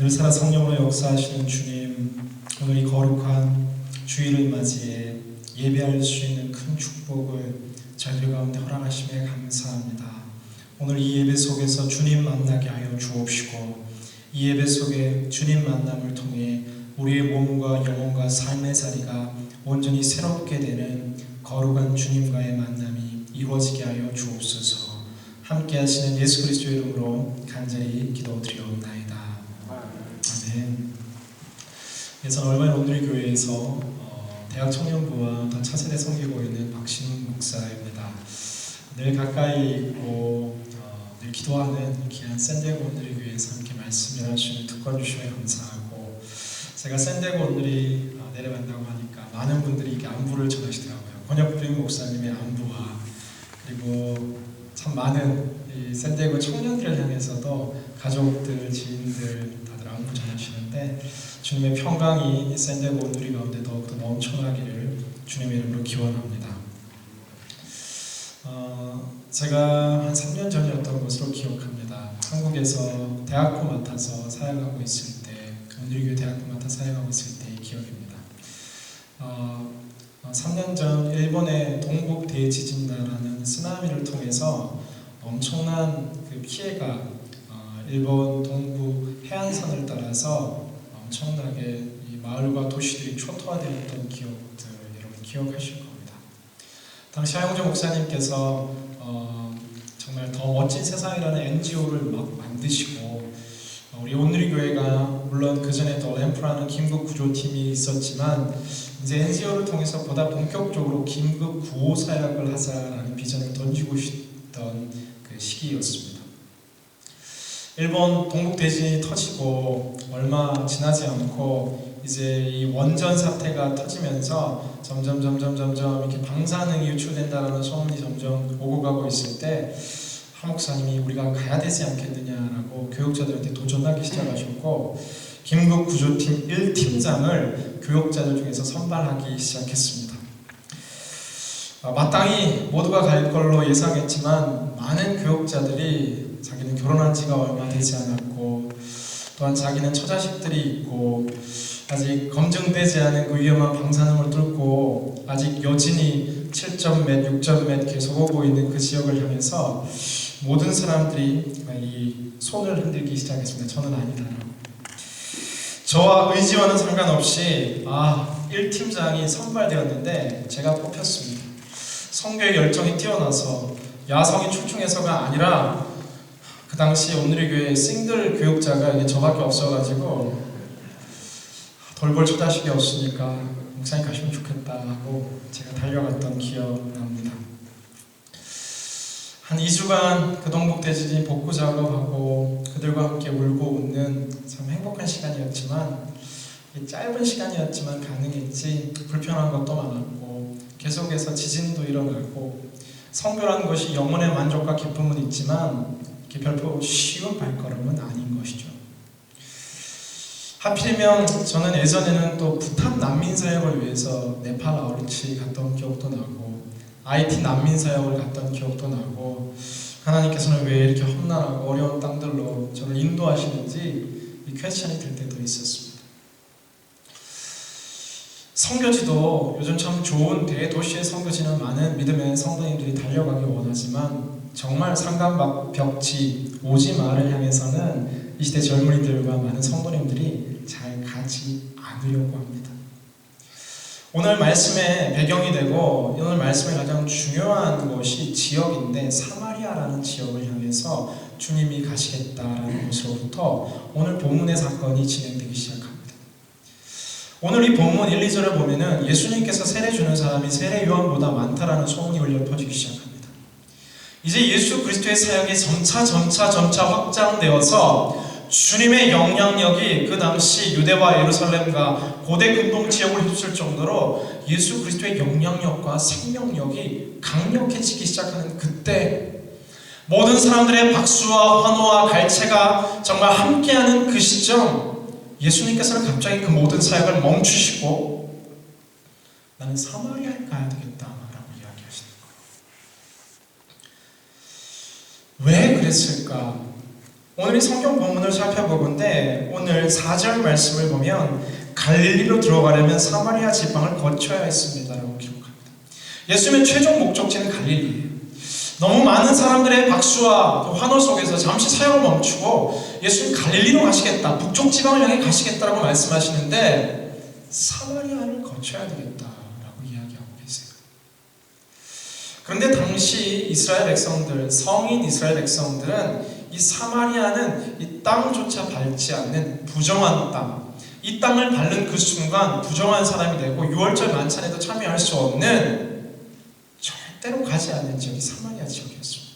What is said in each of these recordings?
늘 살아 성령으로 역사하시는 주님, 오늘 이 거룩한 주일을 맞이해 예배할 수 있는 큰 축복을 저희들 가운데 허락하심에 감사합니다. 오늘 이 예배 속에서 주님 만나게 하여 주옵시고, 이 예배 속에 주님 만남을 통해 우리의 몸과 영혼과 삶의 자리가 온전히 새롭게 되는 거룩한 주님과의 만남이 이루어지게 하여 주옵소서. 함께 하시는 예수 그리스도의 이름으로 간절히 기도드리옵나이다. 아멘. 저는 얼마 전 오늘의 교회에서 대학 청년부와 더 차세대 섬기고 있는 박신웅 목사입니다. 늘 가까이 있고 늘 기도하는 귀한 샌디에고 온누리 교회에서 함께 말씀 전할 수 있는 특권 주시면 감사하고, 제가 샌디에고 온누리 내려간다고 하니까 많은 분들이 이렇게 안부를 전하시더라고요. 권혁빈 목사님의 안부와, 그리고 참 많은 이 샌디에고 청년들을 향해서도 가족들, 지인들 다들 안부 전하시는데, 주님의 평강이 샌디에고 온누리 가운데 더욱더 넘쳐나기를 주님의 이름으로 기원합니다. 제가 한 3년 전이었던 것으로 기억합니다. 한국에서 대학교 맡아서 사역하고 있을 때, 온누리교회 대학교 맡아 사역하고 있을 때의 기억입니다. 3년 전 일본의 동북 대지진이라는 쓰나미를 통해서 엄청난 그 피해가 일본 동부 해안선을 따라서 엄청나게 이 마을과 도시들이 초토화되었던 기억들 여러분 기억하실 겁니다. 당시 하용조 목사님께서 정말 더 멋진 세상이라는 NGO를 막 만드시고, 우리 온누리교회가 물론 그 전에도 램프라는 긴급 구조팀이 있었지만 이제 NGO를 통해서 보다 본격적으로 긴급 구호 사역을 하자라는 비전을 던지고 있던 그 시기였습니다. 일본 동북 대지진이 터지고 얼마 지나지 않고 이제 이 원전 사태가 터지면서 점점 이렇게 방사능이 유출된다는 소문이 점점 오고 가고 있을 때, 한 목사님이 우리가 가야 되지 않겠느냐라고 교육자들한테 도전하기 시작하셨고, 긴급구조팀 1팀장을 교육자들 중에서 선발하기 시작했습니다. 마땅히 모두가 갈 걸로 예상했지만 많은 교육자들이 자기는 결혼한 지가 얼마 되지 않았고, 또한 자기는 처자식들이 있고 아직 검증되지 않은 그 위험한 방사능을 뚫고 아직 여진이 7점 몇, 6점 몇 계속 오고 있는 그 지역을 향해서 모든 사람들이 이 손을 흔들기 시작했습니다. 저는 아니다라고. 저와 의지와는 상관없이 1팀장이 선발되었는데 제가 뽑혔습니다. 성교의 열정이 뛰어나서 야성이 출중해서가 아니라, 그 당시 온누리교회 싱글 교육자가 저밖에 없어가지고 돌볼 처자식이 없으니까 목사님 가시면 좋겠다 하고 제가 달려갔던 기억납니다. 한 2주간 그 동북 대지진 복구 작업하고 그들과 함께 울고 웃는 참 행복한 시간이었지만, 짧은 시간이었지만 가능했지 불편한 것도 많았고 계속해서 지진도 일어나고, 선교라는 것이 영혼의 만족과 기쁨은 있지만 별로 쉬운 발걸음은 아닌 것이죠. 하필이면 저는 예전에는 또 부탄 난민 사역을 위해서 네팔 아우리치 갔던 기억도 나고, IT 난민 사역을 갔던 기억도 나고, 하나님께서는 왜 이렇게 험난하고 어려운 땅들로 저를 인도하시는지 이 퀘스천이 들 때도 있었습니다. 선교지도 요즘 참 좋은 대도시의 선교지는 많은 믿음의 성도님들이 달려가기 원하지만, 정말 상간벽지 오지마를 향해서는 이 시대 젊은이들과 많은 성도님들이 잘 가지 않으려고 합니다. 오늘 말씀의 배경이 되고 오늘 말씀의 가장 중요한 것이 지역인데, 사마리아라는 지역을 향해서 주님이 가시겠다라는 것으로부터 오늘 본문의 사건이 진행되기 시작합니다. 오늘 이 본문 1, 2절을 보면은 예수님께서 세례 주는 사람이 세례 요한보다 많다라는 소문이 울려 퍼지기 시작합니다. 이제 예수 그리스도의 사역이 점차 확장되어서 주님의 영향력이 그 당시 유대와 예루살렘과 고대 근동 지역을 휩쓸 정도로 예수 그리스도의 영향력과 생명력이 강력해지기 시작하는 그때, 모든 사람들의 박수와 환호와 갈채가 정말 함께하는 그 시점, 예수님께서는 갑자기 그 모든 사역을 멈추시고 나는 사마리아에 가야 되겠다라고 이야기하시는 거예요. 왜 그랬을까? 오늘 이 성경 본문을 살펴보건대 오늘 4절 말씀을 보면 갈릴리로 들어가려면 사마리아 지방을 거쳐야 했습니다라고 기록합니다. 예수님의 최종 목적지는 갈릴리예요. 너무 많은 사람들의 박수와 환호 속에서 잠시 사역을 멈추고 예수님 갈릴리로 가시겠다, 북쪽 지방을 향해 가시겠다라고 말씀하시는데 사마리아를 거쳐야 되겠다라고 이야기하고 계세요. 그런데 당시 이스라엘 백성들, 성인 이스라엘 백성들은 이 사마리아는 이 땅조차 밟지 않는 부정한 땅, 이 땅을 밟는 그 순간 부정한 사람이 되고 유월절 만찬에도 참여할 수 없는 절대로 가지 않는 지역이 사마리아 지역이었습니다.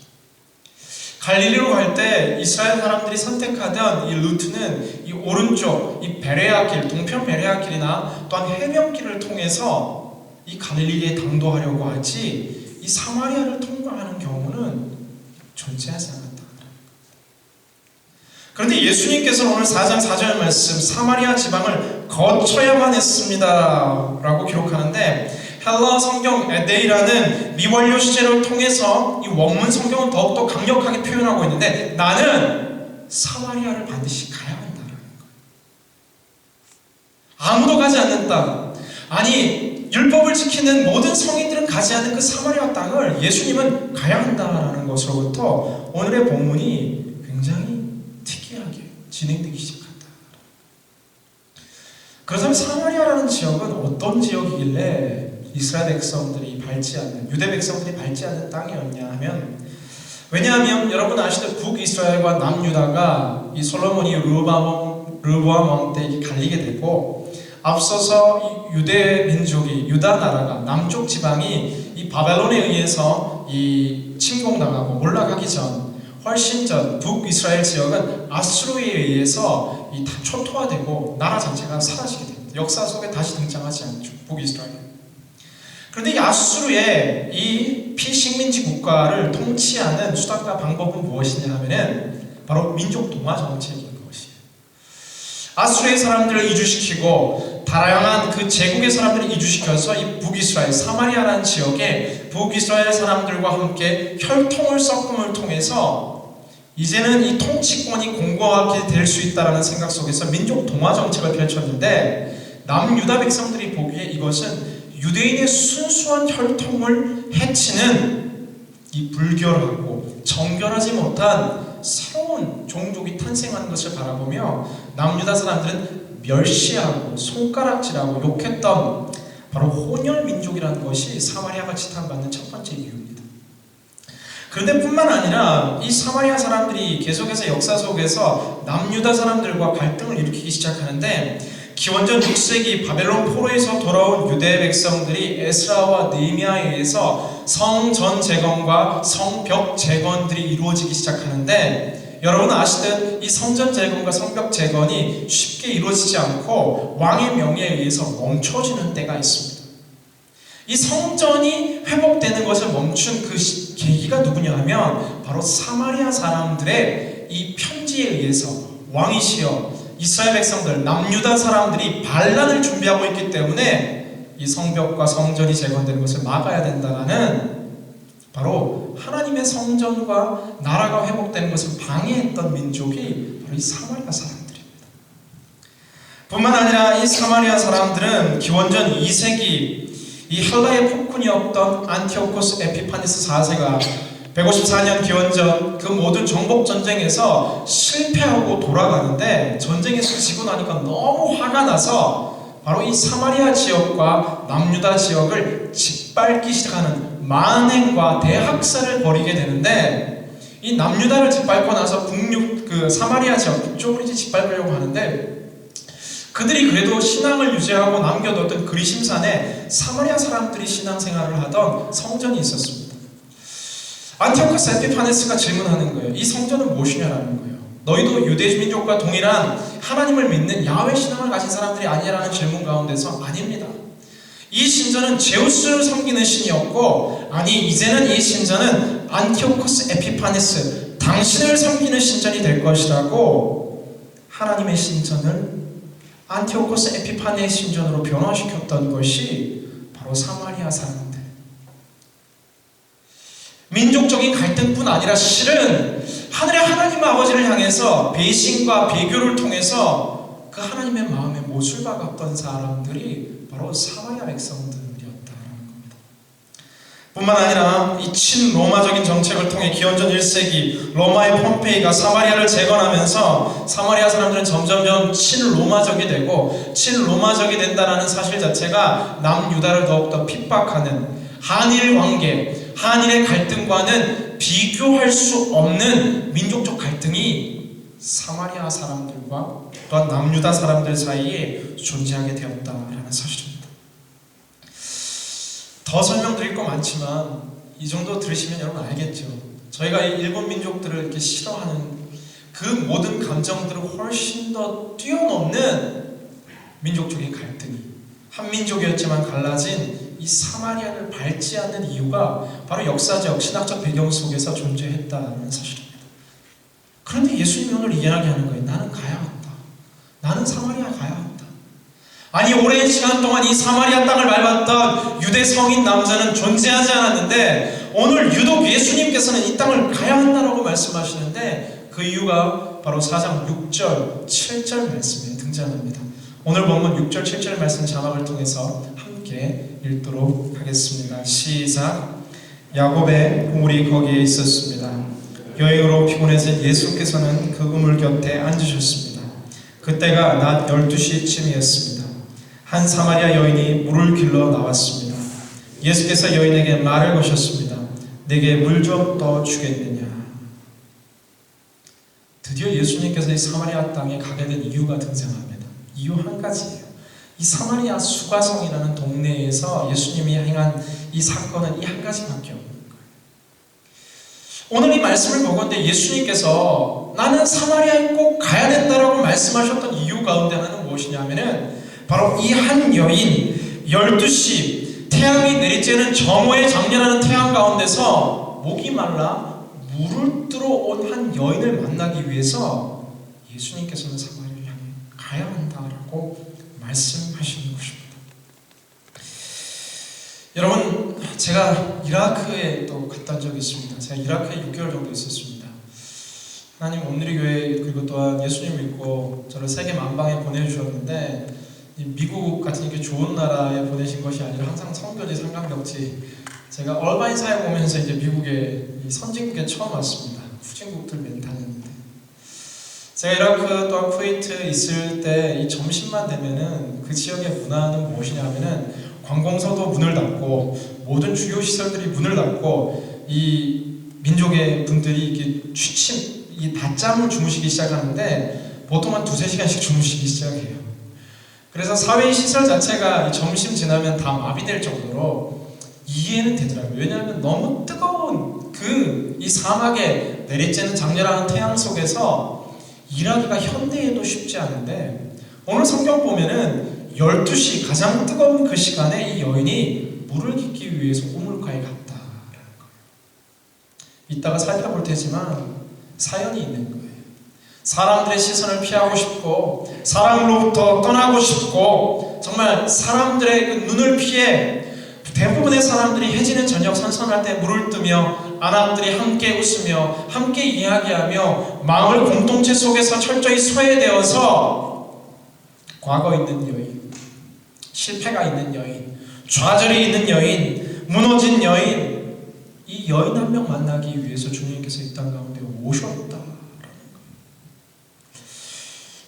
갈릴리로 갈 때 이스라엘 사람들이 선택하던 이 루트는 이 오른쪽 이 베레아 길, 동편 베레아 길이나 또한 해변길을 통해서 이 갈릴리에 당도하려고 하지 이 사마리아를 통과하는 경우는 존재하지 않았다. 그런데 예수님께서는 오늘 4장 4절 말씀 사마리아 지방을 거쳐야만 했습니다 라고 기록하는데 헬라 성경 에데이라는 미완료 시제를 통해서 이 원문 성경은 더욱더 강력하게 표현하고 있는데 나는 사마리아를 반드시 가야 한다는 거예요. 아무도 가지 않는 땅, 아니 율법을 지키는 모든 성인들은 가지 않는 그 사마리아 땅을 예수님은 가야 한다는 것으로부터 오늘의 본문이 굉장히 특이하게 진행되기 시작한다. 그렇다면 사마리아라는 지역은 어떤 지역이길래 이스라엘 백성들이 밟지 않는, 유대 백성들이 밟지 않는 땅이었냐 하면, 왜냐하면 여러분 아시듯 북이스라엘과 남유다가 이 솔로몬이 르호보암 왕 때 갈리게 되고 앞서서 이 유대 민족이 유다 나라가 남쪽 지방이 이 바벨론에 의해서 이 침공당하고 올라가기 전 훨씬 전 북이스라엘 지역은 아수르에 의해서 이 다 초토화되고 나라 자체가 사라지게 됩니다. 역사 속에 다시 등장하지 않죠. 북이스라엘. 그런데 이 아수르의 이 피식민지 국가를 통치하는 수단과 방법은 무엇이냐 하면은 바로 민족 동화 정책인 것이에요. 아수르의 사람들을 이주시키고 다양한 그 제국의 사람들을 이주시켜서 이 북이스라엘 사마리아라는 지역에 북이스라엘 사람들과 함께 혈통을 섞음을 통해서 이제는 이 통치권이 공고하게 될 수 있다는 생각 속에서 민족 동화 정책을 펼쳤는데 남유다 백성들이 보기에 이것은 유대인의 순수한 혈통을 해치는 이 불결하고 정결하지 못한 새로운 종족이 탄생하는 것을 바라보며 남유다 사람들은 멸시하고 손가락질하고 욕했던 바로 혼혈 민족이라는 것이 사마리아가 지탄받는 첫 번째 이유입니다. 그런데 뿐만 아니라 이 사마리아 사람들이 계속해서 역사 속에서 남유다 사람들과 갈등을 일으키기 시작하는데 기원전 6세기 바벨론 포로에서 돌아온 유대 백성들이 에스라와 느헤미야에 의해서 성전 재건과 성벽 재건들이 이루어지기 시작하는데 여러분 아시듯 이 성전 재건과 성벽 재건이 쉽게 이루어지지 않고 왕의 명예에 의해서 멈춰지는 때가 있습니다. 이 성전이 회복되는 것을 멈춘 그 계기가 누구냐 하면 바로 사마리아 사람들의 이 편지에 의해서 왕이시여 이스라엘 백성들, 남유다 사람들이 반란을 준비하고 있기 때문에 이 성벽과 성전이 재건되는 것을 막아야 된다는 바로 하나님의 성전과 나라가 회복되는 것을 방해했던 민족이 바로 이 사마리아 사람들입니다. 뿐만 아니라 이 사마리아 사람들은 기원전 2세기 이 헬라의 폭군이었던 안티오코스 에피파네스 4세가 154년 기원전 그 모든 정복 전쟁에서 실패하고 돌아가는데 전쟁에서 지고 나니까 너무 화가 나서 바로 이 사마리아 지역과 남유다 지역을 짓밟기 시작하는 만행과 대학살을 벌이게 되는데 이 남유다를 짓밟고 나서 그 사마리아 지역 북쪽으로 이제 짓밟으려고 하는데 그들이 그래도 신앙을 유지하고 남겨뒀던 그리심산에 사마리아 사람들이 신앙생활을 하던 성전이 있었습니다. 안티오코스 에피파네스가 질문하는 거예요. 이 성전은 무엇이냐라는 거예요. 너희도 유대 민족과 동일한 하나님을 믿는 야훼 신앙을 가진 사람들이 아니냐라는 질문 가운데서 아닙니다. 이 신전은 제우스를 섬기는 신이었고 아니 이제는 이 신전은 안티오코스 에피파네스 당신을 섬기는 신전이 될 것이라고 하나님의 신전을 안티오코스 에피파네스 신전으로 변화시켰던 것이 바로 사마리아 사람들. 민족적인 갈등뿐 아니라 실은 하늘의 하나님 아버지를 향해서 배신과 배교를 통해서 그 하나님의 마음에 못을 박았던 사람들이 바로 사마리아 백성들이었다는 겁니다. 뿐만 아니라 이 친로마적인 정책을 통해 기원전 1세기 로마의 폼페이가 사마리아를 재건하면서 사마리아 사람들은 점점점 친로마적이 되고, 친로마적이 된다는 사실 자체가 남유다를 더욱더 핍박하는 한일 관계, 한일의 갈등과는 비교할 수 없는 민족적 갈등이 사마리아 사람들과 또한 남유다 사람들 사이에 존재하게 되었다라는 사실입니다. 더 설명드릴 거 많지만 이 정도 들으시면 여러분 알겠죠. 저희가 이 일본 민족들을 이렇게 싫어하는 그 모든 감정들을 훨씬 더 뛰어넘는 민족적인 갈등이 한 민족이었지만 갈라진 이 사마리아를 밟지 않는 이유가 바로 역사적, 신학적 배경 속에서 존재했다는 사실입니다. 그런데 예수님이 오늘 이야기하는 거예요. 나는 가야 한다. 나는 사마리아 가야 한다. 아니, 오랜 시간 동안 이 사마리아 땅을 밟았던 유대 성인 남자는 존재하지 않았는데 오늘 유독 예수님께서는 이 땅을 가야 한다라고 말씀하시는데 그 이유가 바로 4장 6절, 7절 말씀에 등장합니다. 오늘 본문 6절, 7절 말씀 자막을 통해서 함께 읽도록 하겠습니다. 시작. 야곱의 우물이 거기에 있었습니다. 여행으로 피곤해진 예수께서는 그 우물 곁에 앉으셨습니다. 그때가 낮 12시쯤이었습니다. 한 사마리아 여인이 물을 길러 나왔습니다. 예수께서 여인에게 말을 거셨습니다. 내게 물 좀 떠 주겠느냐. 드디어 예수님께서 이 사마리아 땅에 가게 된 이유가 등장합니다. 이유 한 가지예요. 이 사마리아 수가성이라는 동네에서 예수님이 행한 이 사건은 이 한 가지밖에 없는 거예요. 오늘 이 말씀을 보건대 예수님께서 나는 사마리아에 꼭 가야 된다라고 말씀하셨던 이유 가운데 하나는 무엇이냐면은 바로 이 한 여인 12시 태양이 내리쬐는 정오의 장렬하는 태양 가운데서 목이 말라 물을 뜨러 온 한 여인을 만나기 위해서 예수님께서는 사마리아를 향해 가야 한다라고 말씀하시는 것입니다. 여러분, 제가 이라크에 또 갔다 온 적이 있습니다. 제가 이라크에 6개월 정도 있었습니다. 하나님 온누리 교회 그리고 또한 예수님 믿고 저를 세계 만방에 보내주셨는데 미국 같은 이렇게 좋은 나라에 보내신 것이 아니라 항상 선교지, 상강격지, 제가 얼바인 사회 보면서 이제 미국에 이 선진국에 처음 왔습니다. 후진국들 맨 다녔는데 제가 이라크 또한 쿠웨이트 있을 때 이 점심만 되면은 그 지역의 문화는 무엇이냐면은 관공서도 문을 닫고 모든 주요 시설들이 문을 닫고 이 민족의 분들이 이렇게 취침, 이 낮잠을 주무시기 시작하는데 보통 한 2-3시간씩 주무시기 시작해요. 그래서 사회 시설 자체가 점심 지나면 다 마비될 정도로 이해는 되더라고요. 왜냐하면 너무 뜨거운 이 사막에 내리쬐는 장렬한 태양 속에서 일하기가 현대에도 쉽지 않은데 오늘 성경 보면은 12시 가장 뜨거운 그 시간에 이 여인이 물을 깃기 위해서 우물가에 갔다라는 거예요. 이따가 살펴볼 테지만 사연이 있는 거예요. 사람들의 시선을 피하고 싶고 사람으로부터 떠나고 싶고 정말 사람들의 그 눈을 피해 대부분의 사람들이 해지는 저녁 선선할 때 물을 뜨며 아낙들이 함께 웃으며 함께 이야기하며 마을 공동체 속에서 철저히 소외되어서 과거 있는 여인, 실패가 있는 여인, 좌절이 있는 여인, 무너진 여인, 이 여인 한 명 만나기 위해서 주님께서 이 땅 가운데 오셨다.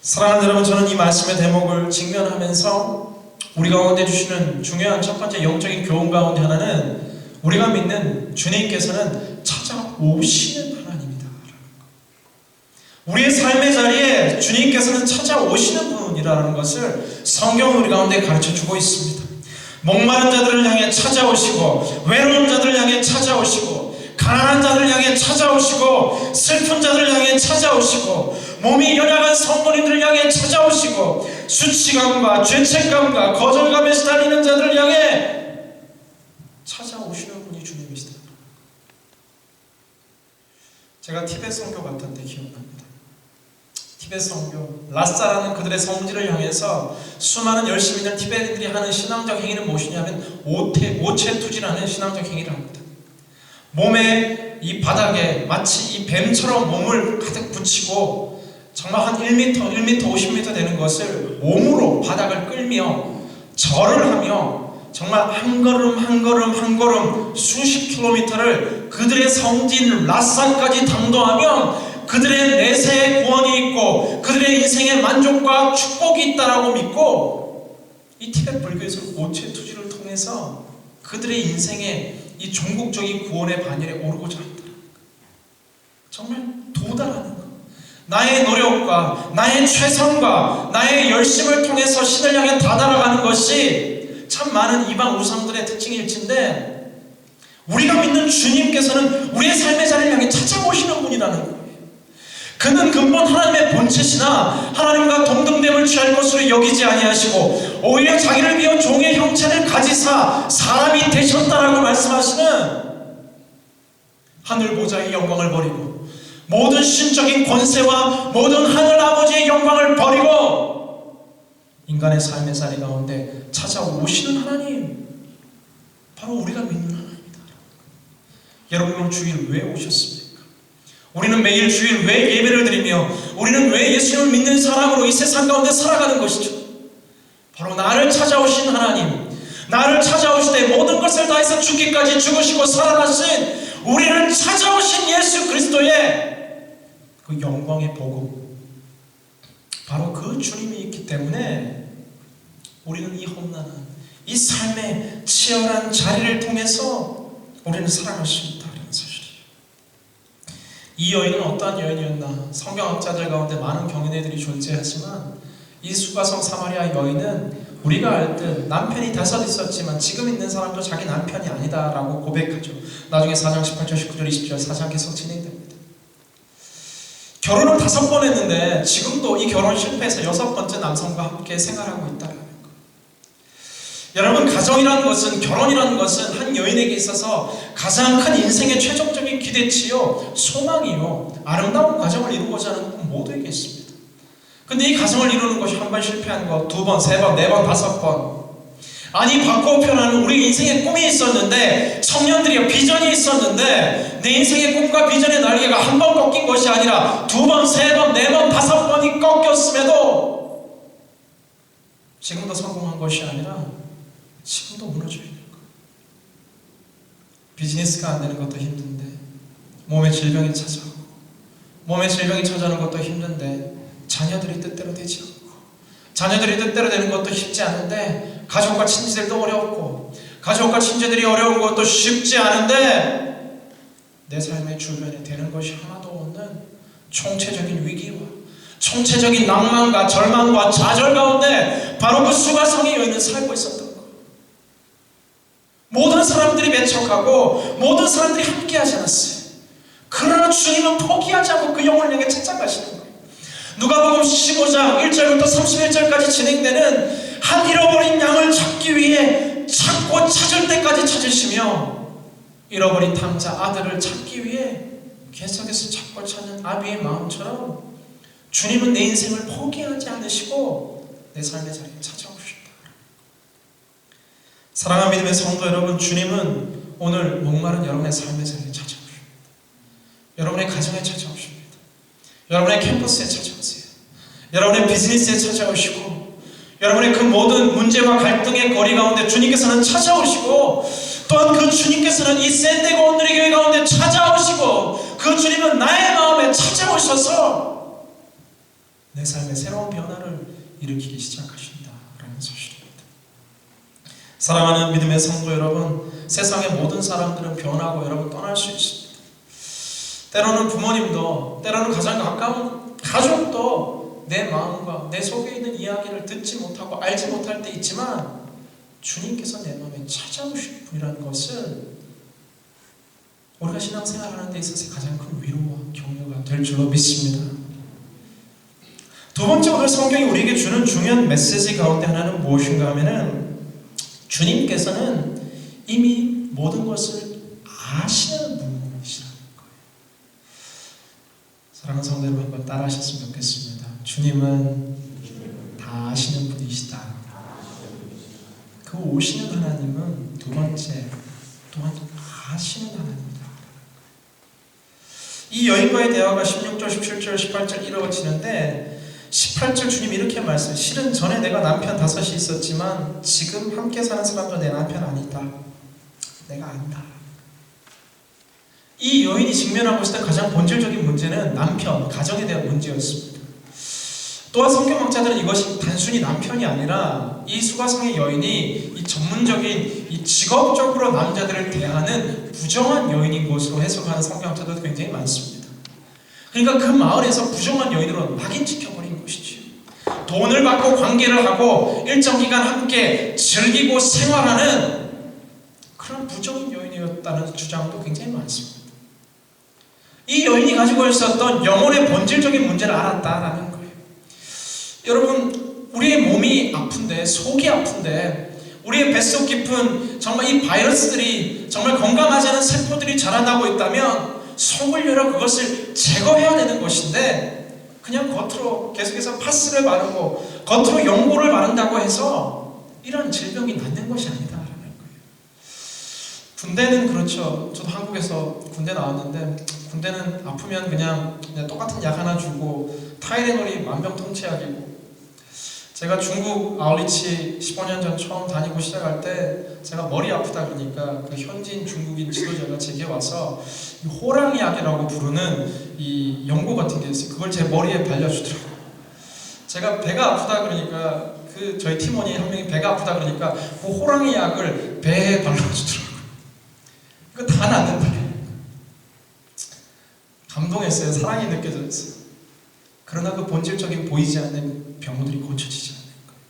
사랑하는 여러분, 저는 이 말씀의 대목을 직면하면서 우리 가운데 주시는 중요한 첫 번째 영적인 교훈 가운데 하나는 우리가 믿는 주님께서는 찾아오시는 하나님이다. 우리의 삶의 자리에 주님께서는 찾아오시는 분이라는 것을 성경은 우리 가운데 가르쳐주고 있습니다. 목마른 자들을 향해 찾아오시고 외로운 자들을 향해 찾아오시고 가난한 자들을 향해 찾아오시고 슬픈 자들을 향해 찾아오시고 몸이 연약한 성도님들을 향해 찾아오시고 수치감과 죄책감과 거절감에 시달리는 자들을 향해 찾아오시는 분이 주님이시다. 제가 티벳 선교 갔던 때 기억납니다. 티벳 선교, 라싸라는 그들의 성지를 향해서 수많은 열심히 있는 티베트인들이 하는 신앙적 행위는 무엇이냐면 오체투지라는 신앙적 행위를 합니다. 몸에 이 바닥에 마치 이 뱀처럼 몸을 가득 붙이고 정말 한 1m, 50m 되는 것을 몸으로 바닥을 끌며 절을 하며 정말 한 걸음 한 걸음 한 걸음 수십 킬로미터를 그들의 성진 라산까지 당도하며 그들의 내세의 구원이 있고 그들의 인생의 만족과 축복이 있다라고 믿고 이 티베트 불교에서 오체투지를 통해서 그들의 인생의 이 종국적인 구원의 반열에 오르고자 한다. 정말 도달하는 것. 나의 노력과 나의 최선과 나의 열심을 통해서 신을 향해 다다라가는 것이 참 많은 이방 우상들의 특징일진데 우리가 믿는 주님께서는 우리의 삶의 자리를 향해 찾아오시는 분이라는 거예요. 그는 근본 하나님의 본체시나 하나님과 동등됨을 취할 것으로 여기지 아니하시고 오히려 자기를 비워 종의 형체를 가지사 사람이 되셨다라고 말씀하시는 하늘 보좌의 영광을 버리고 모든 신적인 권세와 모든 하늘 아버지의 영광을 버리고 인간의 삶의 자리 가운데 찾아오시는 하나님, 바로 우리가 믿는 하나님이다. 여러분은 주일 왜 오셨습니까? 우리는 매일 주일 왜 예배를 드리며 우리는 왜 예수님을 믿는 사람으로 이 세상 가운데 살아가는 것이죠? 바로 나를 찾아오신 하나님, 나를 찾아오실 때 모든 것을 다해서 죽기까지 죽으시고 살아나신 우리를 찾아오신 예수 그리스도의 그 영광의 복음, 바로 그 주님이 있기 때문에 우리는 이 험난한 이 삶의 치열한 자리를 통해서 우리는 살아갈 수 있다는 사실이에요. 이 여인은 어떠한 여인이었나? 성경학자들 가운데 많은 경륜들이 존재하지만 이 수가성 사마리아 여인은 우리가 알 듯 남편이 5 있었지만 지금 있는 사람도 자기 남편이 아니다라고 고백하죠. 나중에 4장 18절 19절 20절 4장 계속 진행됩니다. 결혼을 5번 했는데 지금도 이 결혼 실패해서 6번째 남성과 함께 생활하고 있다는 거예요. 여러분, 가정이라는 것은, 결혼이라는 것은 한 여인에게 있어서 가장 큰 인생의 최종적인 기대치요, 소망이요, 아름다운 가정을 이루고자 하는 분 모두에게 있습니다. 근데 이 가정을 이루는 것이 한 번 실패한 것, 2번, 3번, 4번, 5번. 아니, 바꿔 표현하는 우리 인생의 꿈이 있었는데, 청년들이 비전이 있었는데, 내 인생의 꿈과 비전의 날개가 한 번 꺾인 것이 아니라 2번, 3번, 4번, 5번이 꺾였음에도 지금도 성공한 것이 아니라 지금도 무너져 있는 거예요. 비즈니스가 안 되는 것도 힘든데, 몸에 질병이 찾아오고, 몸에 질병이 찾아오는 것도 힘든데, 자녀들이 뜻대로 되지 않고, 자녀들이 뜻대로 되는 것도 쉽지 않은데, 가족과 친지들도 어렵고, 가족과 친지들이 어려운 것도 쉽지 않은데, 내 삶의 주변에 되는 것이 하나도 없는 총체적인 위기와 총체적인 낭만과 절망과 좌절 가운데 바로 그 수가성의 여인은 살고 있었던 거예요. 모든 사람들이 배척하고 모든 사람들이 함께하지 않았어요. 그러나 주님은 포기하지 않고 그 영혼을 향해 찾아가시는 거예요. 누가복음 15장 1절부터 31절까지 진행되는 한 잃어버린 양을 찾기 위해 찾고 찾을 때까지 찾으시며, 잃어버린 탕자 아들을 찾기 위해 계속해서 찾고 찾는 아비의 마음처럼 주님은 내 인생을 포기하지 않으시고 내 삶의 자리에 찾아오신다. 사랑하는 믿음의 성도 여러분, 주님은 오늘 목마른 여러분의 삶의 자리에 찾아오십니다. 여러분의 가정에 찾아오십니다. 여러분의 캠퍼스에 찾아오세요. 여러분의 비즈니스에 찾아오시고, 여러분의 그 모든 문제와 갈등의 거리 가운데 주님께서는 찾아오시고, 또한 그 주님께서는 이 샌디에고 온누리 교회 가운데 찾아오시고, 그 주님은 나의 마음에 찾아오셔서 내 삶에 새로운 변화를 일으키기 시작하신다라는 사실입니다. 사랑하는 믿음의 성도 여러분, 세상의 모든 사람들은 변하고 여러분 떠날 수 있습니다. 때로는 부모님도, 때로는 가장 가까운 가족도 내 마음과 내 속에 있는 이야기를 듣지 못하고 알지 못할 때 있지만, 주님께서 내 마음에 찾아오실 분이라는 것을 우리가 신앙생활하는 데 있어서 가장 큰 위로와 격려가 될 줄로 믿습니다. 두 번째, 오늘 성경이 우리에게 주는 중요한 메시지 가운데 하나는 무엇인가 하면은, 주님께서는 이미 모든 것을 아시는 분이시라는 거예요. 사랑하는 성도 여러분, 한번 따라 하셨으면 좋겠습니다. 주님은 다 아시는 분이시다. 그 오시는 하나님은 두 번째, 또한 아시는 하나님이다. 이 여인과의 대화가 16절, 17절, 18절 이루어지는데 18절 주님 이렇게 말씀해요. 실은 전에 내가 남편 5이 있었지만 지금 함께 사는 사람도 내 남편 아니다. 내가 안다. 이 여인이 직면하고 있었던 가장 본질적인 문제는 남편, 가정에 대한 문제였습니다. 또한 성경학자들은 이것이 단순히 남편이 아니라 이 수가성의 여인이 이 전문적인 이 직업적으로 남자들을 대하는 부정한 여인인 것으로 해석하는 성경학자들도 굉장히 많습니다. 그러니까 그 마을에서 부정한 여인으로 낙인 찍혀버린 것이죠. 돈을 받고 관계를 하고 일정 기간 함께 즐기고 생활하는 그런 부정인 여인이었다는 주장도 굉장히 많습니다. 이 여인이 가지고 있었던 영혼의 본질적인 문제를 알았다라는 거예요. 여러분, 우리의 몸이 아픈데, 속이 아픈데, 우리의 뱃속 깊은 정말 이 바이러스들이 정말 건강하지 않은 세포들이 자라나고 있다면 속을 열어 그것을 제거해야 되는 것인데, 그냥 겉으로 계속해서 파스를 바르고 겉으로 연고를 바른다고 해서 이런 질병이 낫는 것이 아니다라는 거예요. 군대는 그렇죠. 저도 한국에서 군대 나왔는데 군대는 아프면 그냥 똑같은 약 하나 주고 타이레놀이 만병통치약이고, 제가 중국 아울리치 15년 전 처음 다니고 시작할 때 제가 머리 아프다 그러니까 그 현지인 중국인 지도자가 제게 와서 호랑이 약이라고 부르는 이 연고 같은 게 있어요. 그걸 제 머리에 발라주더라고요. 제가 배가 아프다 그러니까 그 저희 팀원이 한 명이 배가 아프다 그러니까 그 호랑이 약을 배에 발라주더라고요. 그거 다 낫는다. 감동했어요. 사랑이 느껴졌어요. 그러나 그 본질적인 보이지 않는 병들이 고쳐지지 않는 거예요.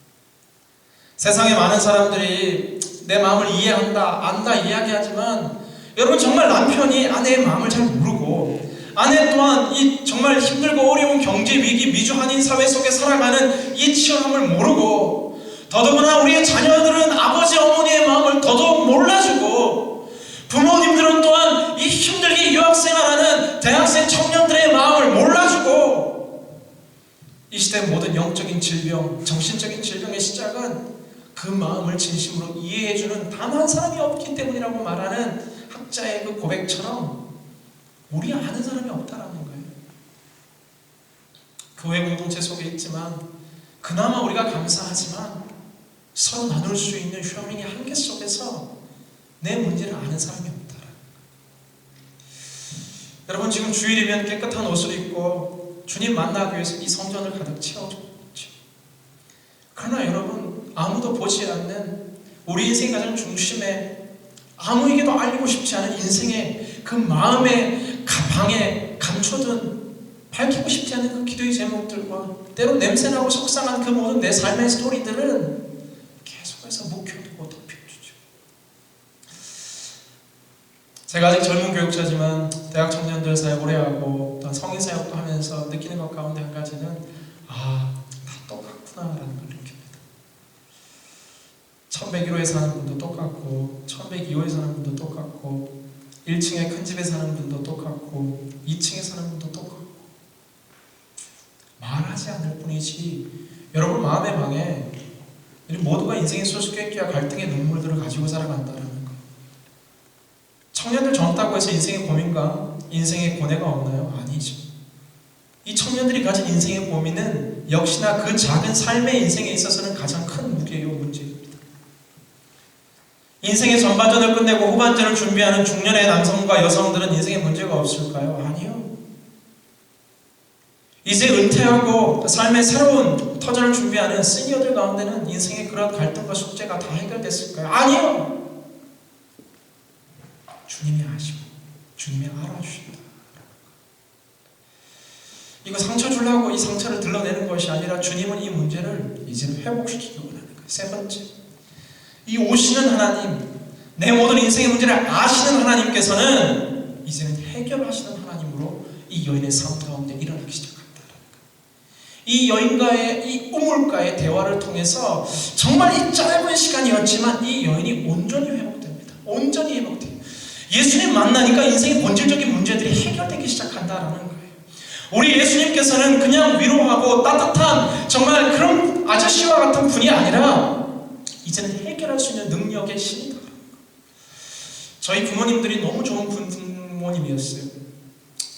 세상에 많은 사람들이 내 마음을 이해한다, 안다 이야기하지만 여러분, 정말 남편이 아내의 마음을 잘 모르고 아내 또한 이 정말 힘들고 어려운 경제 위기, 미주 한인 사회 속에 살아가는 이 치열함을 모르고, 더더구나 우리의 자녀들은 아버지 어머니의 마음을 더더욱 몰라주고, 부모님들은 또한 이 힘들게 유학생활하는 대학생 청년들의 마음을 몰라주고, 이 시대의 모든 영적인 질병, 정신적인 질병의 시작은 그 마음을 진심으로 이해해주는 단 한 사람이 없기 때문이라고 말하는 학자의 그 고백처럼 우리 아는 사람이 없다라는 거예요. 교회 공동체 속에 있지만 그나마 우리가 감사하지만 서로 나눌 수 있는 휴닝의 한계 속에서 내 문제를 아는 사람이 없다라는 거예요. 여러분, 지금 주일이면 깨끗한 옷을 입고 주님 만나기 위해서 이 성전을 가득 채워줬죠. 그러나 여러분, 아무도 보지 않는 우리 인생 가장 중심에 아무에게도 알리고 싶지 않은 인생의 그 마음의 방에 감춰둔, 밝히고 싶지 않은 그 기도의 제목들과 때로 냄새나고 속상한 그 모든 내 삶의 스토리들은 계속해서 묵혀두고 덮여주죠. 제가 아직 젊은 교육자지만 대학 청년들 사역 오래 하고 또 성인 사역도 하면서 느끼는 것 가운데 한 가지는 다 똑같구나라는 걸 느낍니다. 1101호에 사는 분도 똑같고 1102호에 사는 분도 똑같고 1층에 큰 집에 사는 분도 똑같고 2층에 사는 분도 똑같고, 말하지 않을 뿐이지 여러분 마음의 방에 우리 모두가 인생의 수수께끼와 갈등의 눈물들을 가지고 살아간다는 거예요. 청년들 젊다고 해서 인생의 고민과 인생의 고뇌가 없나요? 아니죠. 이 청년들이 가진 인생의 고민은 역시나 그 작은 삶의 인생에 있어서는 가장 큰 무게요, 문제입니다. 인생의 전반전을 끝내고 후반전을 준비하는 중년의 남성과 여성들은 인생에 문제가 없을까요? 아니요. 이제 은퇴하고 삶의 새로운 터전을 준비하는 시니어들 가운데는 인생의 그런 갈등과 숙제가 다 해결됐을까요? 아니요. 주님이 아시고 주님이 알아주신다. 이거 상처 주려고 이 상처를 드러내는 것이 아니라 주님은 이 문제를 이제는 회복시키기 원하는 거예요. 세 번째, 이 오시는 하나님, 내 모든 인생의 문제를 아시는 하나님께서는 이제는 해결하시는 하나님으로 이 여인의 삶 가운데 일어나기 시작한다는 거예요. 이 여인과의 이 우물가의 대화를 통해서 정말 이 짧은 시간이었지만 이 여인이 온전히 회복됩니다. 온전히 회복돼요. 예수님 만나니까 인생의 본질적인 문제들이 해결되기 시작한다라는 거예요. 우리 예수님께서는 그냥 위로하고 따뜻한 정말 그런 아저씨와 같은 분이 아니라 이제는 해결할 수 있는 능력의 신이다. 저희 부모님들이 너무 좋은 부모님이었어요.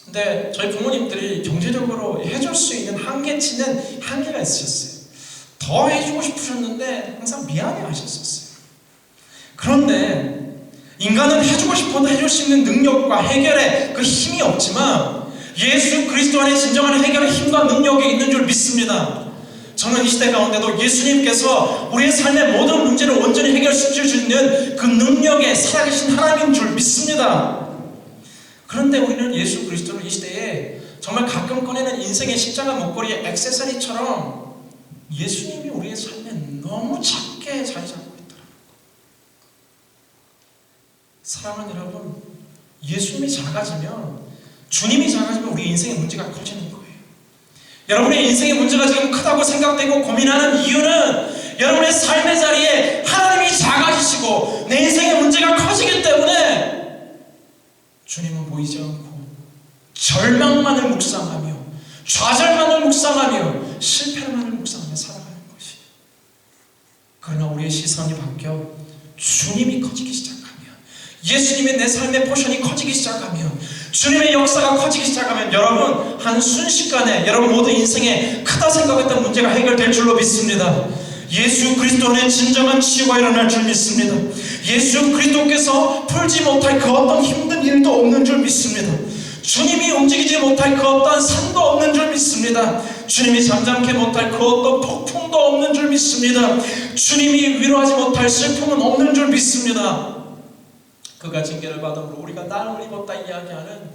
근데 저희 부모님들이 경제적으로 해줄 수 있는 한계치는 한계가 있으셨어요. 더 해주고 싶으셨는데 항상 미안해 하셨었어요. 그런데 인간은 해주고 싶어도 해줄 수 있는 능력과 해결의 그 힘이 없지만 예수 그리스도 안에 진정한 해결의 힘과 능력이 있는 줄 믿습니다. 저는 이 시대 가운데도 예수님께서 우리의 삶의 모든 문제를 온전히 해결시킬 수 있는 그 능력의 살아계신 하나님인 줄 믿습니다. 그런데 우리는 예수 그리스도를 이 시대에 정말 가끔 꺼내는 인생의 십자가 목걸이의 액세서리처럼 예수님이 우리의 삶에 너무 작게 자리 잡고 있더라고요. 사랑하는 여러분, 예수님이 작아지면, 주님이 작아지면 우리 인생의 문제가 커지는 거예요. 여러분의 인생의 문제가 지금 크다고 생각되고 고민하는 이유는 여러분의 삶의 자리에 하나님이 작아지시고 내 인생의 문제가 커지기 때문에 주님은 보이지 않고 절망만을 묵상하며 좌절만을 묵상하며 실패만을 묵상하며 살아가는 것이에요. 그러나 우리의 시선이 바뀌어 주님이 커지기 시작하면, 예수님의 내 삶의 포션이 커지기 시작하면, 주님의 역사가 커지기 시작하면 여러분 한 순식간에 여러분 모두 인생에 크다 생각했던 문제가 해결될 줄로 믿습니다. 예수 그리스도 안에 진정한 치유가 일어날 줄 믿습니다. 예수 그리스도께서 풀지 못할 그 어떤 힘든 일도 없는 줄 믿습니다. 주님이 움직이지 못할 그 어떤 산도 없는 줄 믿습니다. 주님이 잠잠케 못할 그 어떤 폭풍도 없는 줄 믿습니다. 주님이 위로하지 못할 슬픔은 없는 줄 믿습니다. 그가 징계를 받음으로 우리가 나음을 입었다 이야기하는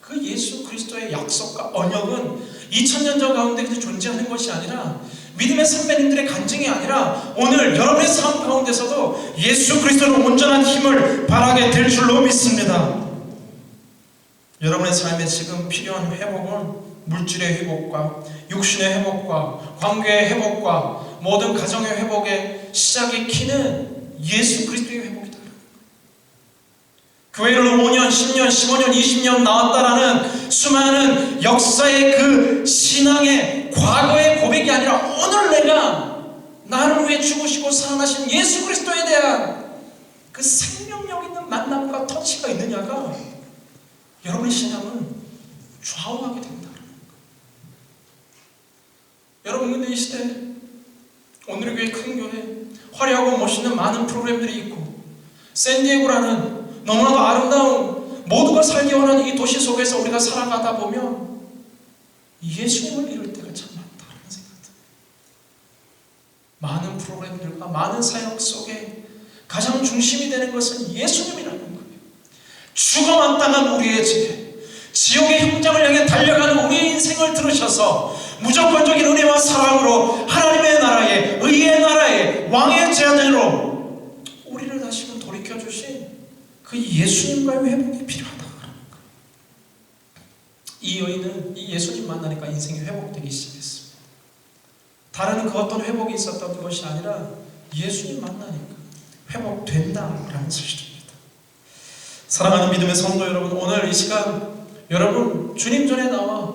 그 예수 그리스도의 약속과 언약은 2000년 전 가운데 그저 존재하는 것이 아니라, 믿음의 선배님들의 간증이 아니라 오늘 여러분의 삶 가운데서도 예수 그리스도의 온전한 힘을 발하게 될 줄로 믿습니다. 여러분의 삶에 지금 필요한 회복은 물질의 회복과 육신의 회복과 관계의 회복과 모든 가정의 회복의 시작의 키는 예수 그리스도의 회복이다. 교회를 5년, 10년, 15년, 20년 나왔다라는 수많은 역사의 그 신앙의 과거의 고백이 아니라 오늘 내가 나를 위해 죽으시고 살아나신 예수 그리스도에 대한 그 생명력 있는 만남과 터치가 있느냐가 여러분의 신앙은 좌우하게 된다는 거예요. 여러분, 근데 이 시대 오늘의 교회, 큰 교회, 화려하고 멋있는 많은 프로그램들이 있고 샌디에고라는 너무나도 아름다운, 모두가 살기 원하는 이 도시 속에서 우리가 살아가다 보면 예수님을 잃을 때가 참 많다는 생각이 듭니다. 많은 프로그램들과 많은 사역 속에 가장 중심이 되는 것은 예수님이라는 거예요. 죽어마땅한 우리의 죄, 지옥의 형장을 향해 달려가는 우리의 인생을 들으셔서 무조건적인 은혜와 사랑으로 하나님의 나라에, 의의 나라에, 왕의 제자로 우리를 다시금 돌이켜주신 그 예수님과의 회복이 필요하다는 거예요. 이 여인은 이 예수님 만나니까 인생이 회복되기 시작했습니다. 다른 그 어떤 회복이 있었던 것이 아니라 예수님 만나니까 회복된다라는 사실입니다. 사랑하는 믿음의 성도 여러분, 오늘 이 시간 여러분 주님 전에 나와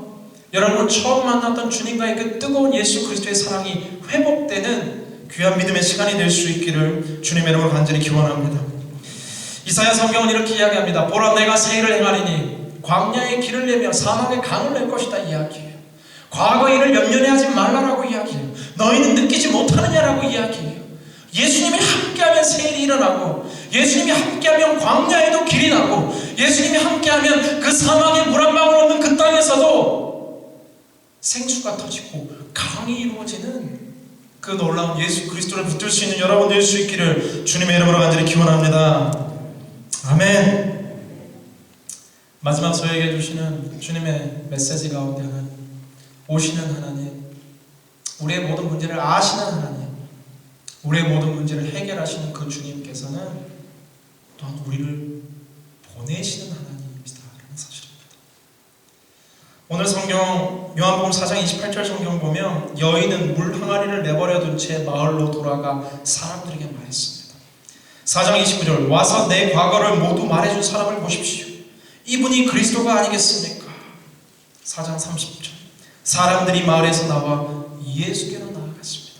여러분 처음 만났던 주님과의 그 뜨거운 예수 그리스도의 사랑이 회복되는 귀한 믿음의 시간이 될 수 있기를 주님의 이름으로 간절히 기원합니다. 이사야 성경은 이렇게 이야기합니다. 보라, 내가 새 일을 행하리니 광야의 길을 내며 사막의 강을 낼 것이다 이야기해요. 과거의 일을 염려하지 말라라고 이야기해요. 너희는 느끼지 못하느냐라고 이야기해요. 예수님이 함께하면 새 일이 일어나고, 예수님이 함께하면 광야에도 길이 나고, 예수님이 함께하면 그 사막에 물 한 방울 없는 그 땅에서도 생수가 터지고 강이 이루어지는 그 놀라운 예수 그리스도를 붙들 수 있는 여러분 될 수 있기를 주님의 이름으로 간절히 기원합니다. 아멘. 마지막 저에게 주시는 주님의 메시지 가운데 하나는, 오시는 하나님, 우리의 모든 문제를 아시는 하나님, 우리의 모든 문제를 해결하시는 그 주님께서는 또한 우리를 보내시는 하나님이시다라는 사실입니다. 오늘 성경 요한복음 4장 28절 성경 보면 여인은 물 항아리를 내버려 둔 채 마을로 돌아가 사람들에게 말했습니다. 4장 29절, 와서 내 과거를 모두 말해준 사람을 보십시오. 이분이 그리스도가 아니겠습니까? 4장 30절, 사람들이 마을에서 나와 예수께로 나아갔습니다.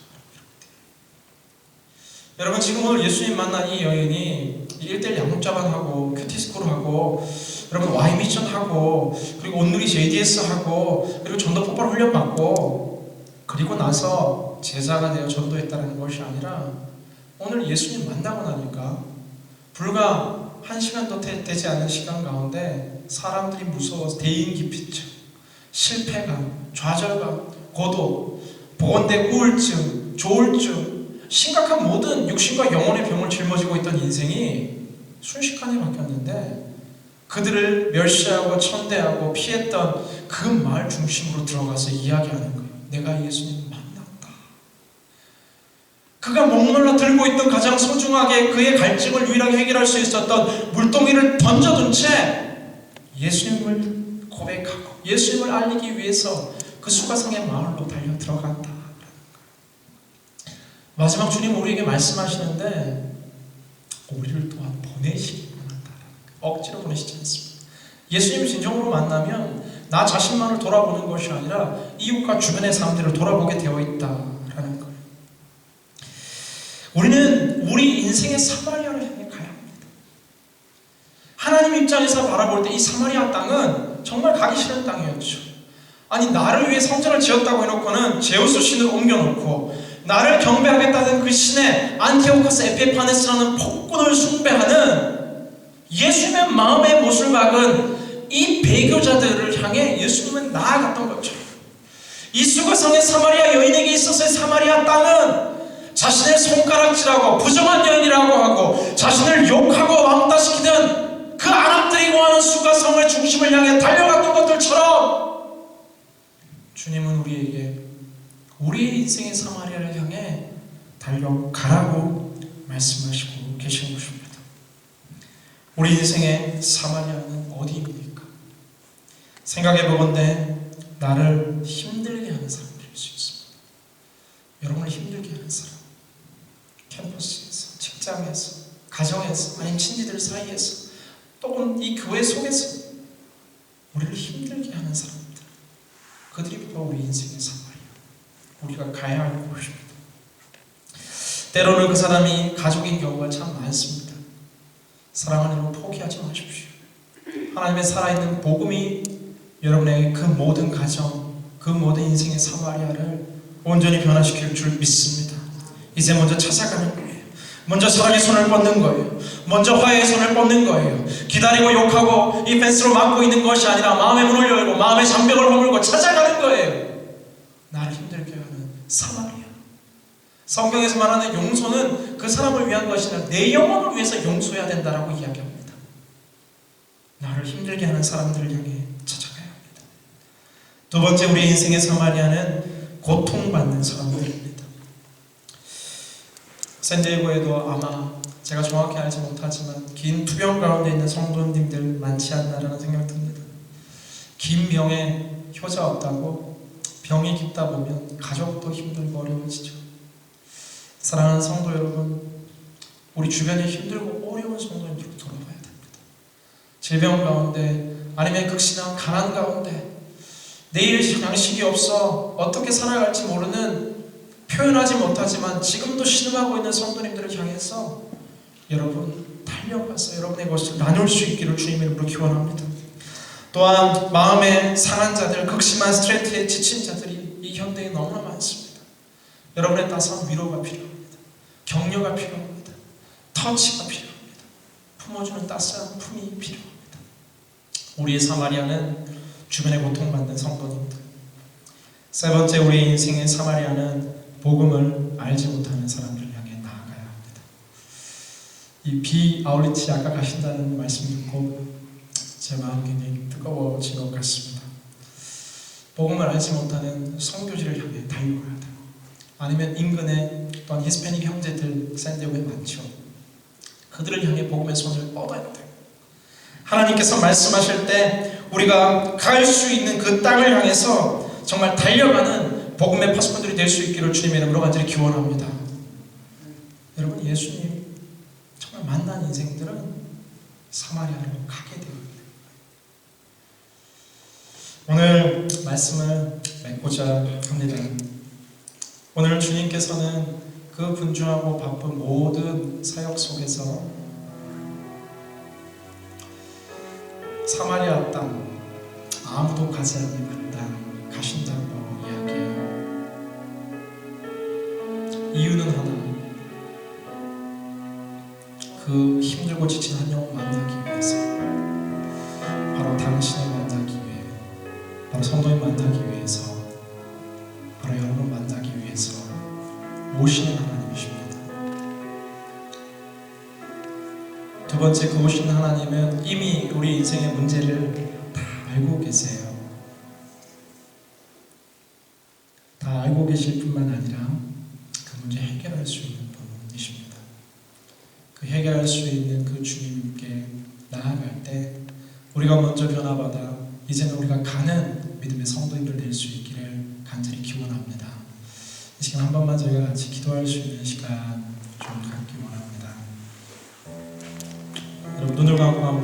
여러분, 지금 오늘 예수님 만난 이 여인이 1대1 양육자반하고 큐티스쿨하고 여러분 Y 미션하고 그리고 온누리 JDS하고 그리고 전도 폭발 훈련 받고 그리고 나서 제자가 되어 전도했다는 것이 아니라 오늘 예수님 만나고 나니까 불과 1시간도 되지 않은 시간 가운데 사람들이 무서워서 대인기피증, 실패감, 좌절감, 고독, 보건대 우울증, 조울증, 심각한 모든 육신과 영혼의 병을 짊어지고 있던 인생이 순식간에 바뀌었는데 그들을 멸시하고 천대하고 피했던 그 말 중심으로 들어가서 이야기하는 거예요. 내가 예수님 만났다. 그가 목말라 들고 있던 가장 소중하게 그의 갈증을 유일하게 해결할 수 있었던 물동이를 던져둔 채 예수님을 고백하고 예수님을 알리기 위해서 그 수가성의 마을로 달려 들어간다. 마지막 주님 우리에게 말씀하시는데 우리를 또한 보내시기 원한다. 억지로 보내시지 않습니다. 예수님을 진정으로 만나면 나 자신만을 돌아보는 것이 아니라 이웃과 주변의 사람들을 돌아보게 되어 있다라는 거예요. 우리는 우리 인생의 사마리아를 향해 가야 합니다. 하나님 입장에서 바라볼 때 이 사마리아 땅은 정말 가기 싫은 땅이었죠. 아니 나를 위해 성전을 지었다고 해놓고는 제우스 신을 옮겨놓고 나를 경배하겠다는 그 신의 안티오코스 에피파네스라는 폭군을 숭배하는 예수님의 마음의 못을 박은 이 배교자들을 향해 예수님은 나아갔던 거죠. 이 수가성의 사마리아 여인에게 있어서의 사마리아 땅은 자신을 손가락질하고 부정한 여인이라고 하고 자신을 욕하고 왕따시키는 그 아랍들이 구하는 수가성의 중심을 향해 달려갔던 것들처럼 주님은 우리에게 우리의 인생의 사마리아를 향해 달려가라고 말씀하시고 계시는 것입니다. 우리 인생의 사마리아는 어디입니까? 생각해보건대 나를 힘들게 하는 사람들일 수 있습니다. 여러분을 힘들게 하는 사람, 캠퍼스에서, 직장에서, 가정에서, 아니면 친지들 사이에서, 또는 이 교회 속에서 우리를 힘들게 하는 사람들, 그들이 바로 우리 인생의 사마리아, 우리가 가야 할 곳입니다. 때로는 그 사람이 가족인 경우가 참 많습니다. 사랑하는 여러분, 포기하지 마십시오. 하나님의 살아있는 복음이 여러분의 그 모든 가정, 그 모든 인생의 사마리아를 온전히 변화시킬 줄 믿습니다. 이제 먼저 찾아가는 거예요. 먼저 사랑의 손을 뻗는 거예요. 먼저 화해의 손을 뻗는 거예요. 기다리고 욕하고 이 펜스로 막고 있는 것이 아니라 마음의 문을 열고 마음의 장벽을 허물고 찾아가는 거예요. 나를 힘들게 하는 사마리아. 성경에서 말하는 용서는 그 사람을 위한 것이 아니라 내 영혼을 위해서 용서해야 된다라고 이야기합니다. 나를 힘들게 하는 사람들을 향해 찾아가야 합니다. 두 번째, 우리 인생의 사마리아는 고통받는 사람들입니다. 샌디에고에도 아마 제가 정확히 알지 못하지만 긴 투병 가운데 있는 성도님들 많지 않나라는 생각이 듭니다. 긴 병에 효자 없다고 병이 깊다 보면 가족도 힘들고 어려워지죠. 사랑하는 성도 여러분, 우리 주변에 힘들고 어려운 성도님들로 돌아봐야 됩니다. 질병 가운데 아니면 극심한 가난 가운데 내일 양식이 없어 어떻게 살아갈지 모르는 표현하지 못하지만 지금도 신음하고 있는 성도님들을 향해서 여러분 달려가서 여러분의 것을 나눌 수 있기를 주님의 이름으로 기원합니다. 또한 마음에 상한 자들, 극심한 스트레스에 지친 자들이 이 현대에 너무나 많습니다. 여러분의 따스한 위로가 필요합니다. 격려가 필요합니다. 터치가 필요합니다. 품어주는 따스한 품이 필요합니다. 우리의 사마리아는 주변에 고통받는 성도님들. 세 번째, 우리의 인생의 사마리아는 복음을 알지 못하는 사람들을 향해 나아가야 합니다. 이 비아울리치 아까 가신다는 말씀 듣고 제 마음이 굉장히 뜨거워진 것 같습니다. 복음을 알지 못하는 선교지를 향해 달려가야 되고, 아니면 인근에 또한 히스패닉 형제들 샌디에고에 많죠. 그들을 향해 복음의 손을 뻗어야 돼요. 하나님께서 말씀하실 때 우리가 갈 수 있는 그 땅을 향해서 정말 달려가는 복음의 파수꾼들이 될 수 있기를 주님의 이름으로 간절히 기원합니다. 여러분, 예수님 정말 만난 인생들은 사마리아로 가게 됩니다. 오늘 말씀을 맺고자 합니다. 오늘 주님께서는 그 분주하고 바쁜 모든 사역 속에서 사마리아 땅, 아무도 가지 않는 그 땅 가신다고 이야기해요. 이유는 하나, 그 힘들고 지친 한 영혼 만나기 위해서, 바로 당신을 만나기 위해, 바로 성도님 만나기 위해서, 바로 여러분 만나기 위해서 오시는 하나님이십니다. 두 번째, 그 오시는 하나님은 이미 우리 인생의 문제를 다 알고 계세요. 다 알고 계실 뿐만 아니라 그 문제 해결할 수 있는 분이십니다. 그 해결할 수 있는 그 주님께 나아갈 때 우리가 먼저 변화받아 이제는 우리가 가는 믿음의 성도님들 될 수 있기를 간절히 기원합니다. 이 시간 한 번만 저희가 같이 기도할 수 있는 시간 좀 갖기 원합니다. 여러분 눈을 감고 한번